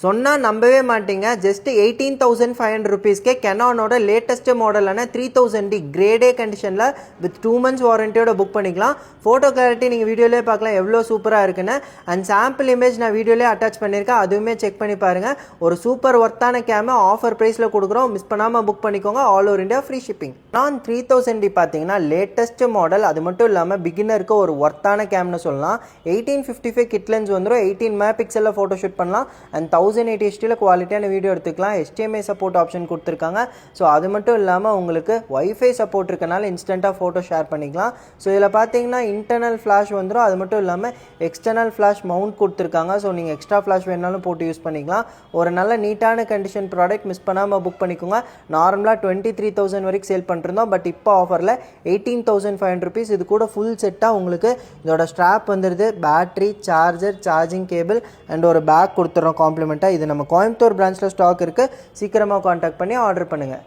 சொன்னால் நம்பவே மாட்டீங்க. ஜஸ்ட் 18,500 rupeesக்கே கெனானோட லேட்டஸ்ட் மாடலான 3000D கிரேடே கண்டிஷனில் வித் 2 months வாரண்டியோட புக் பண்ணிக்கலாம். ஃபோட்டோ கிளாரிட்டி நீங்கள் வீடியோலேயே பார்க்கலாம் எவ்வளோ சூப்பராக இருக்குன்னு. அண்ட் சாம்பிள் இமேஜ் நான் வீடியோலேயே அட்டாச் பண்ணியிருக்கேன், அதுவுமே செக் பண்ணி பாருங்கள். ஒரு சூப்பர் ஒர்த்தான கேமை ஆஃபர் ப்ரைஸில் கொடுக்குறோம், மிஸ் பண்ணாமல் புக் பண்ணிக்கோங்க. All over India free shipping. நான் 3000D பார்த்தீங்கன்னா லேட்டஸ்ட் மாடல், அது மட்டும் இல்லாமல் பிகினருக்கு ஒரு ஒர்த்தான கேம்னு சொல்லலாம். 1855 கிட் லென்ஸ் வந்துடும், 18 MP ஃபோட்டோ ஷூட் பண்ணலாம். அண்ட் 1080 HDயில் குவாலிட்டியான வீடியோ எடுத்துக்கலாம். HDMI சப்போர்ட் ஆப்ஷன் கொடுத்துருக்காங்க. ஸோ அது மட்டும் இல்லாமல் உங்களுக்கு வைஃபை சப்போர்ட் இருக்கனால இன்ஸ்டண்ட்டாக ஃபோட்டோ ஷேர் பண்ணிக்கலாம். ஸோ இதில் பார்த்தீங்கன்னா இன்டர்னல் ஃப்ளாஷ் வந்துடும், அது மட்டும் இல்லாமல் எக்ஸ்டர்னல் ஃப்ளாஷ் மவுண்ட் கொடுத்துருக்காங்க. ஸோ நீங்கள் எக்ஸ்ட்ரா ஃப்ளாஷ் வேணாலும் போட்டு யூஸ் பண்ணிக்கலாம். ஒரு நல்ல நீட்டான கண்டிஷன் ப்ராடக்ட், மிஸ் பண்ணாமல் புக் பண்ணிக்கோங்க. நார்மலாக 23,000 வரைக்கும் சேல் பண்ணிருந்தோம், பட் இப்போ ஆஃபரில் 18,500 rupees. இது கூட ஃபுல் செட்டாக உங்களுக்கு இதோட ஸ்ட்ராப் வந்துடுது, battery, charger, charging cable and ஒரு பேக் கொடுத்துட்றோம் காம்ப்ளிமெண்ட்டாக. இது நம்ம கோயம்புத்தூர் பிரான்ச்சில் ஸ்டாக் இருக்குது, சீக்கிரமாக காண்டாக்ட் பண்ணி ஆர்டர் பண்ணுங்கள்.